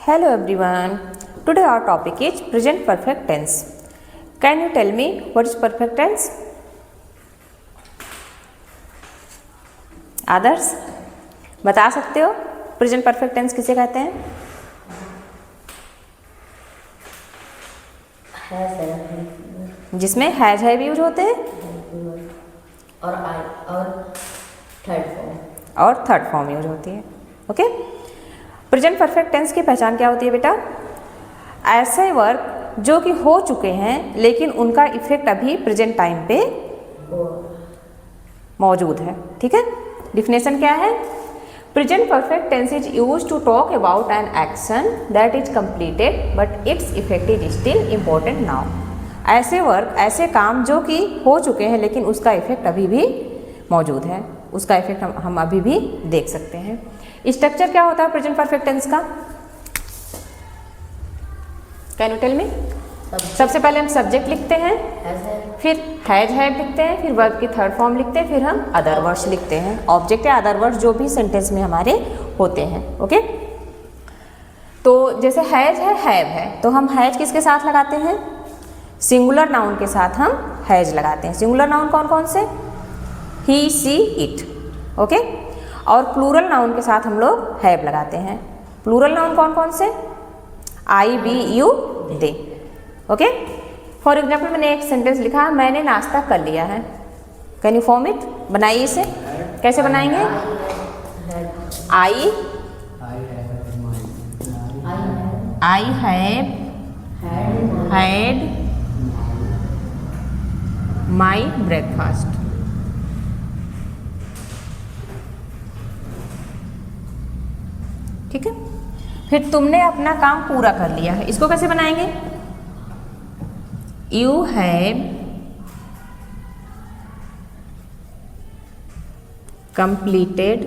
Hello everyone. Today our topic is present perfect tense. Can you tell me what is perfect tense? Others? बता सकते हो present perfect tense किसे कहते हैं? जिसमें हैज हैव यूज होते हैं और थर्ड फॉर्म यूज होती है. ओके. प्रेजेंट परफेक्ट टेंस की पहचान क्या होती है बेटा? ऐसे वर्क जो कि हो चुके हैं लेकिन उनका इफेक्ट अभी प्रेजेंट टाइम पे मौजूद है. ठीक है. डिफिनेशन क्या है? Present perfect tense is use to talk about an action that is completed but its effect is still important now. ऐसे वर्क, ऐसे काम जो कि हो चुके हैं लेकिन उसका इफेक्ट अभी भी मौजूद है, उसका इफेक्ट हम अभी भी देख सकते हैं. स्ट्रक्चर क्या होता है प्रेजेंट परफेक्ट टेंस का? Can you tell me? सबसे पहले हम सब्जेक्ट लिखते हैं, फिर हैज हैव लिखते हैं, फिर वर्ब की थर्ड फॉर्म लिखते हैं, फिर हम अदर वर्ड्स लिखते हैं. ऑब्जेक्ट या अदर वर्ड्स जो भी सेंटेंस में हमारे होते हैं. ओके. तो जैसे हैज है, हैव है, तो हम हैज किसके साथ लगाते हैं? सिंगुलर नाउन के साथ हम हैज लगाते हैं. सिंगुलर नाउन कौन कौन से? ही, सी, इट. ओके. और प्लूरल नाउन के साथ हम लोग हैव लगाते हैं. प्लूरल नाउन कौन कौन से? I, we, you, they. Okay. For example मैंने एक सेंटेंस लिखा, मैंने नाश्ता कर लिया है. Can you form it? बनाइए इसे. कैसे बनाएंगे? I have had my breakfast. ठीक है. फिर तुमने अपना काम पूरा कर लिया है. इसको कैसे बनाएंगे? You have completed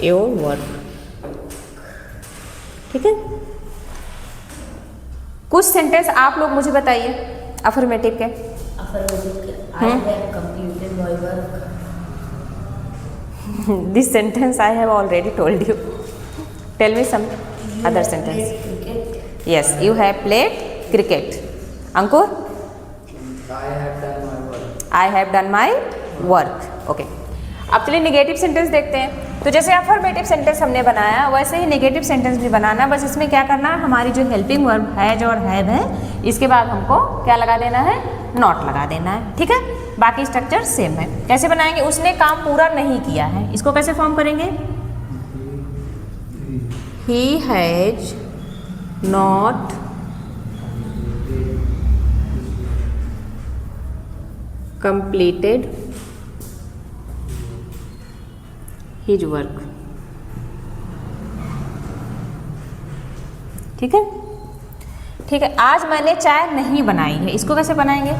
your work. ठीक है. कुछ सेंटेंस आप लोग मुझे बताइए अफर्मेटिव के. This sentence I have already told you. Tell me some other sentence. Yes, you have played cricket. Ankur? I have done my work. Okay. अब चलिए नेगेटिव सेंटेंस देखते हैं. तो जैसे अफर्मेटिव सेंटेंस हमने बनाया वैसे ही नेगेटिव सेंटेंस भी बनाना. बस इसमें क्या करना है, हमारी जो हेल्पिंग वर्ब हैज और हैव है इसके बाद हमको क्या लगा देना है? नॉट लगा देना है. ठीक है. बाकी स्ट्रक्चर सेम है. कैसे बनाएंगे? उसने काम पूरा नहीं किया है, इसको कैसे फॉर्म करेंगे? He has not completed his work. ठीक है. ठीक है. आज मैंने चाय नहीं बनाई है, इसको कैसे बनाएंगे?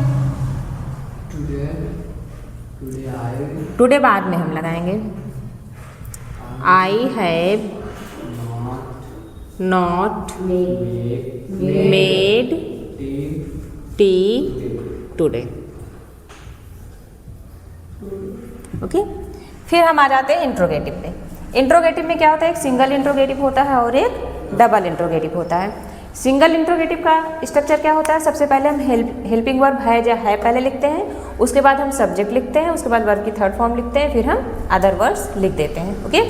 टुडे बाद में हम लगाएंगे. आई have not made tea today. Okay. फिर हम आ जाते हैं इंट्रोगेटिव पे. इंट्रोगेटिव में क्या होता है? एक सिंगल इंट्रोगेटिव होता है और एक डबल इंट्रोगेटिव होता है. सिंगल इंट्रोगेटिव का स्ट्रक्चर क्या होता है? सबसे पहले हम हेल्पिंग वर्ब है या है पहले लिखते हैं, उसके बाद हम सब्जेक्ट लिखते हैं, उसके बाद वर्ब की थर्ड फॉर्म लिखते हैं, फिर हम अदर वर्ड्स लिख देते हैं. ओके.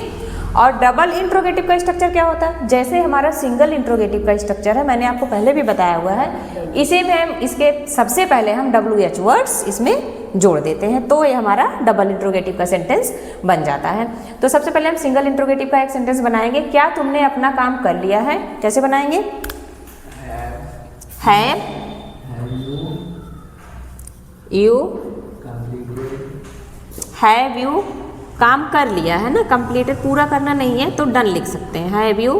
और डबल इंट्रोगेटिव का स्ट्रक्चर क्या होता है? जैसे हमारा सिंगल इंट्रोगेटिव का स्ट्रक्चर है, मैंने आपको पहले भी बताया हुआ है, इसी में हम इसके सबसे पहले हम WH वर्ड्स इसमें जोड़ देते हैं तो ये हमारा डबल इंट्रोगेटिव का सेंटेंस बन जाता है. तो सबसे पहले हम सिंगल इंट्रोगेटिव का एक सेंटेंस बनाएंगे. क्या तुमने अपना काम कर लिया है? कैसे बनाएंगे? हैव यू हैव यू काम कर लिया है ना, कंप्लीटेड पूरा करना नहीं है तो डन लिख सकते हैं. Have you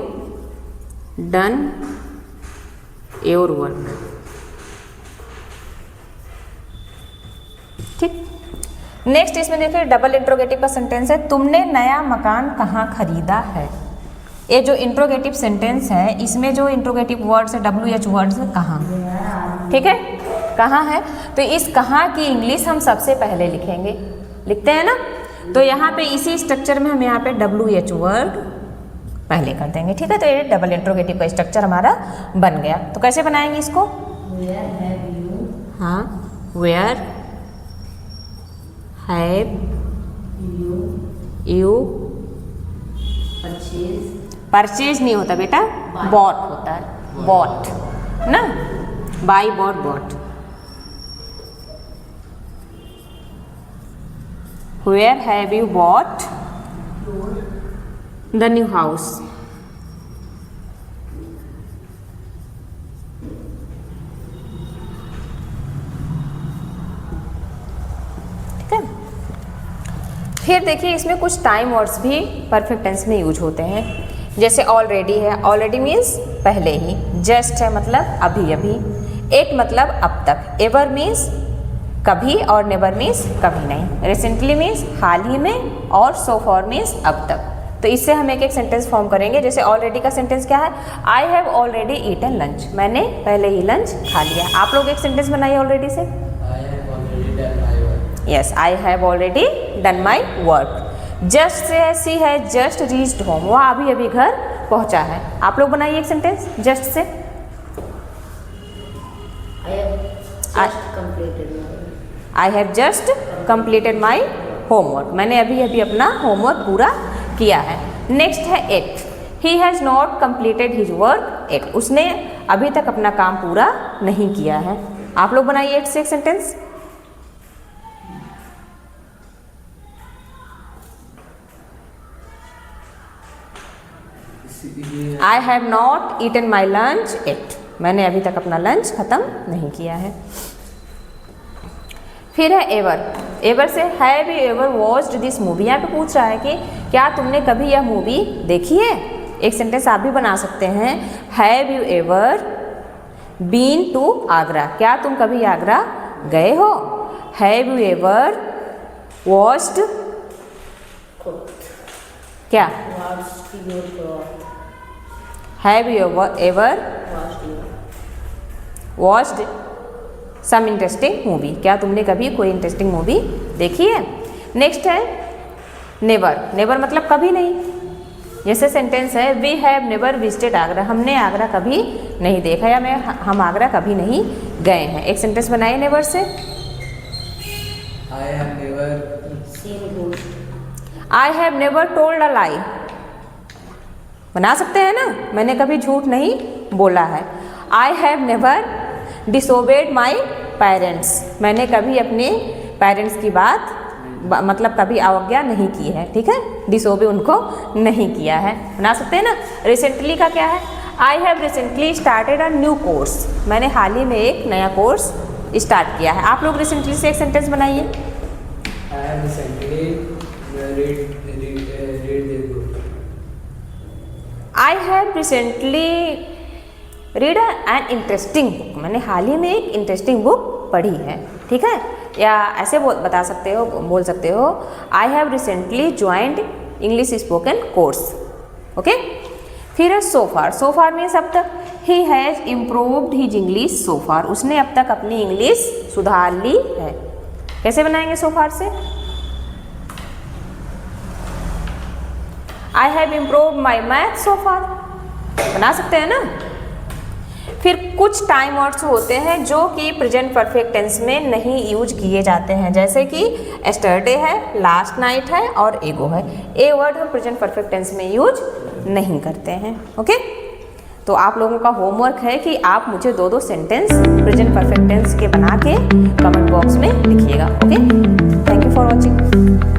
done your work. ठीक. नेक्स्ट इसमें देखिए डबल इंट्रोगेटिव का सेंटेंस है, तुमने नया मकान कहाँ खरीदा है. ये जो इंट्रोगेटिव सेंटेंस है इसमें जो इंट्रोगेटिव वर्ड्स है WH वर्ड्स है कहाँ. ठीक है. कहाँ है, तो इस कहाँ की इंग्लिश हम सबसे पहले लिखेंगे, लिखते हैं ना. तो यहाँ पे इसी स्ट्रक्चर में हम यहाँ पे WH वर्ड पहले कर देंगे, ठीक है। तो ये डबल इंट्रोगेटिव का स्ट्रक्चर हमारा बन गया। तो कैसे बनाएंगे इसको? हाँ, वेयर हैव यू परचेज नहीं होता बेटा, बॉट होता है, बॉट ना, buy bought bought. Where have you bought the new house? ठीक है। फिर देखिए इसमें कुछ टाइम वर्ड्स भी परफेक्ट टेंस में यूज होते हैं, जैसे ऑलरेडी है, ऑलरेडी मीन्स पहले ही, जस्ट है मतलब अभी अभी, एट मतलब अब तक, एवर मीन्स कभी और नेवर मीन्स कभी नहीं, रिसेंटली मीन्स हाल ही में, और सो फॉर मीन्स अब तक। तो इससे हम एक एक सेंटेंस फॉर्म करेंगे। जैसे ऑलरेडी का सेंटेंस क्या है? I have already eaten lunch, मैंने पहले ही लंच खा लिया। आप लोग एक सेंटेंस बनाइए ऑलरेडी से। Yes, I have already done my work. Just say है, सी है जस्ट रीच्ड होम, वह अभी अभी घर पहुंचा है। आप लोग बनाइए एक sentence just say. I have just completed my homework, मैंने अभी अभी अपना होमवर्क पूरा किया है। नेक्स्ट है yet, he has not completed his work yet, उसने अभी तक अपना काम पूरा नहीं किया है। आप लोग बनाइए एट से एक sentence. I have not eaten my lunch yet, मैंने अभी तक अपना लंच खत्म नहीं किया है। फिर है एवर, एवर से have you ever watched this movie, यहाँ पे पूछ रहा है कि क्या तुमने कभी यह मूवी देखी है। एक सेंटेंस आप भी बना सकते हैं, have you ever been to Agra, क्या तुम कभी आगरा गए हो। हैव यू एवर वॉच्ड, क्या have you ever watched some interesting movie, क्या तुमने कभी कोई इंटरेस्टिंग मूवी देखी है। नेक्स्ट है नेवर, नेवर मतलब कभी नहीं। जैसे सेंटेंस है we have never visited Agra, हमने आगरा कभी नहीं देखा, या हम आगरा कभी नहीं गए हैं। एक सेंटेंस बनाइए नेवर से। I have never seen ghost, I have never told a lie, बना सकते हैं ना, मैंने कभी झूठ नहीं बोला है। I have never disobeyed my parents, मैंने कभी अपने पेरेंट्स की बात मतलब कभी अवज्ञा नहीं की है। ठीक है, डिसोबे उनको नहीं किया है, बना सकते हैं ना। रिसेंटली का क्या है? I have recently started a new course, मैंने हाल ही में एक नया कोर्स स्टार्ट किया है। आप लोग रिसेंटली से एक सेंटेंस बनाइए। आई have recently read this book, I have recently read an interesting book, मैंने हाल ही में एक इंटरेस्टिंग बुक पढ़ी है। ठीक है, या ऐसे बता सकते हो, बोल सकते हो I have recently joined English spoken course. Okay, फिर है so far, so far means अब तक। He has improved his English so far, उसने अब तक अपनी इंग्लिश सुधार ली है। कैसे बनाएंगे सो फार से? I have improved my math so far, बना सकते हैं ना। फिर कुछ टाइम वर्ड्स होते हैं जो कि प्रेजेंट परफेक्ट टेंस में नहीं यूज किए जाते हैं, जैसे कि एस्टरडे है, लास्ट नाइट है और एगो है। ए वर्ड हम प्रेजेंट परफेक्ट टेंस में यूज नहीं करते हैं। ओके, तो आप लोगों का होमवर्क है कि आप मुझे दो सेंटेंस प्रेजेंट परफेक्ट टेंस के बना के कमेंट बॉक्स में लिखिएगा। Okay, thank you for watching.